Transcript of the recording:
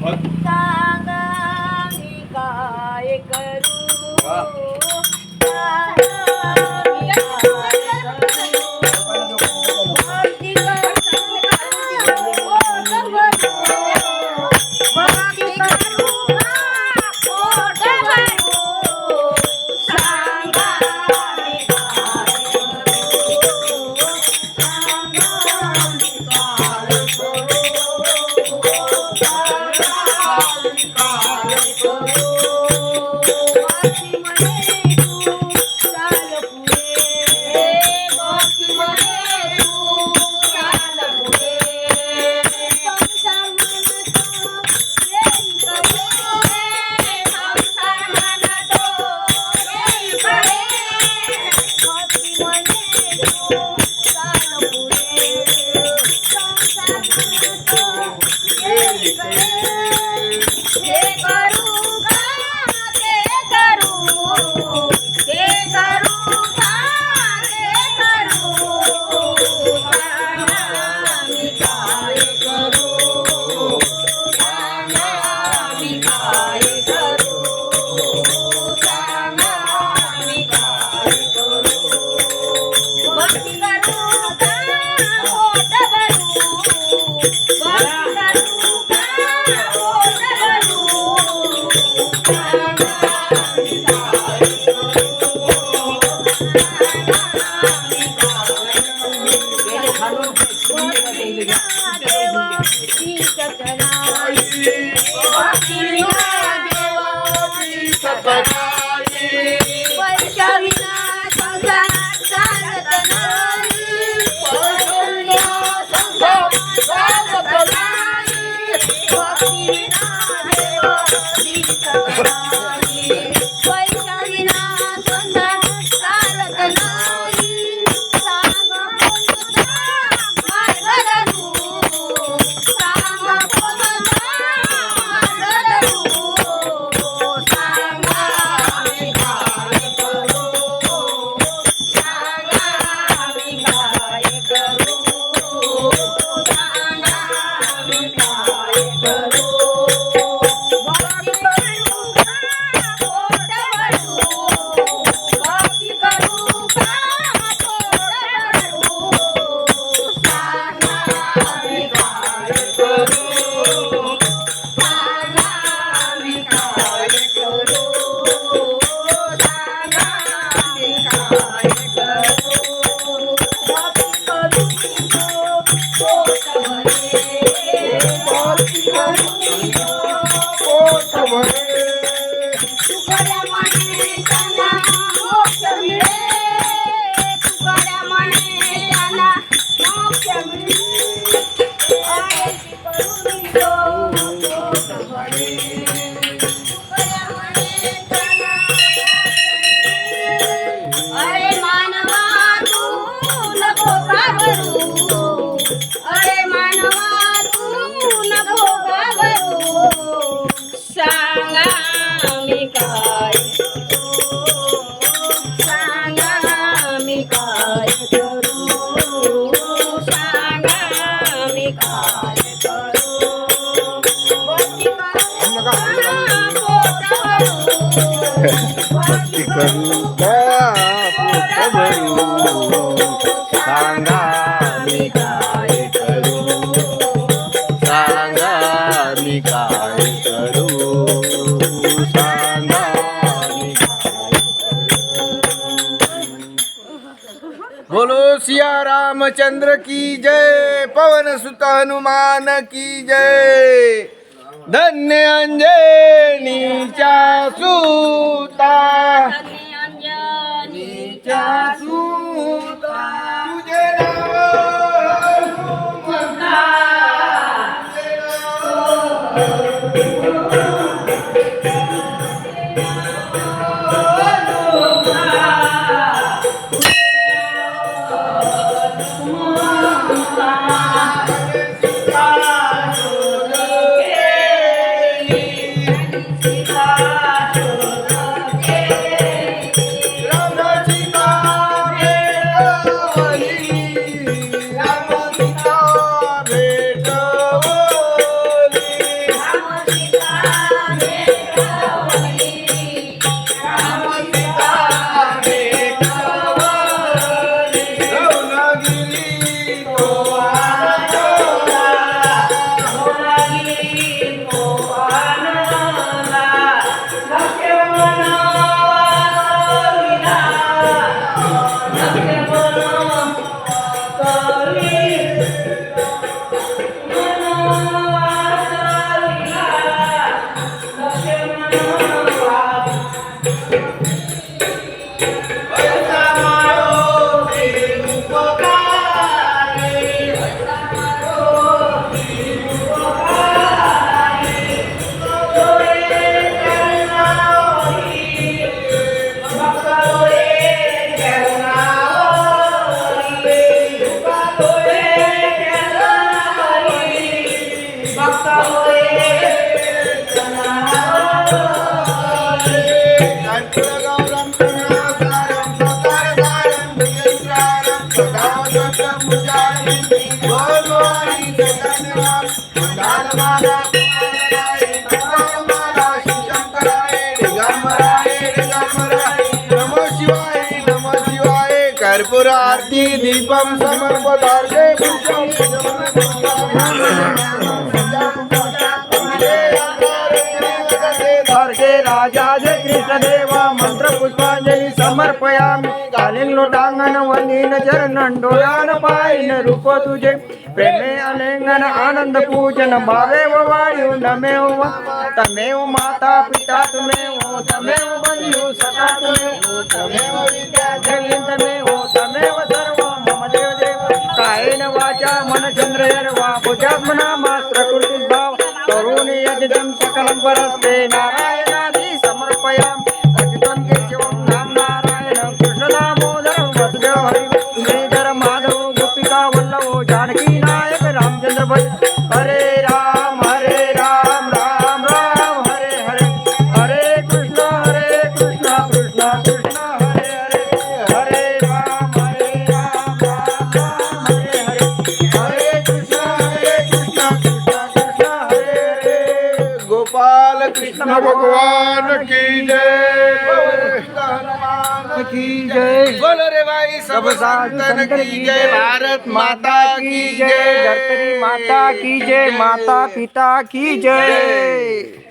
सांगा मी काय करू भक्ती करू का पोट भरू सांगा मी काय करू सांगा मी काय करू सांगा मी काय बोलो सिया रामचंद्र की जय पवन सुत हनुमान की जय धन्य अंजनीच्या सूता अंजनीच्या सूता तुझे कर्पूरगौरं करुणासारं सदाचारं भुजङ्गारं सदा वसन्तं भुजायन्ति गोलवाणी चैतन्यवान् मण्डलमाला कुमारराय मंगलमाला शिवशङ्कराय दिगम्बराय दिगम्बराय नमः शिवाय कर्पूर आरती दीपं समर्पयामि पुष्पं हरे राजा जय कृष्ण देवा मंत्र पुष्पांजली समर्पयामि कालीन लोटांगण वंदीन चरणं डोळ्यान पाहिन रूप तुझे प्रेमे अलिंगन आनंद पूजन भावेव वायु नमेव तमेव माता पिता तुमेव तमेव बंधु सखा तुमेव तमेव विद्या जगीन तमेव तमेव सर्व मम देव देव कायेन वाचा मनचंद्रयर्वा बुद्धात्मना प्रकृति भाव करुणी यदिदं सकलं परस्ते नारायणादि समर्पयामि अच्युतं केशवं नाम नारायण कृष्ण दामोदरं वसुदेव हरि श्रीधर माधव गोपिका वल्लभ जानकी नायक रामचंद्र भज हरे राम राम राम हरे हरे हरे कृष्ण कृष्ण कृष्ण हरे हरे हरे राम राम हरे हरे हरे कृष्ण कृष्ण कृष्ण हरे हरे गोपाल कृष्ण भगवान की जय हनुमान की जय बोलो रे भाई सब संतन की जय भारत माता की जय धरती माता की जय माता पिता की जय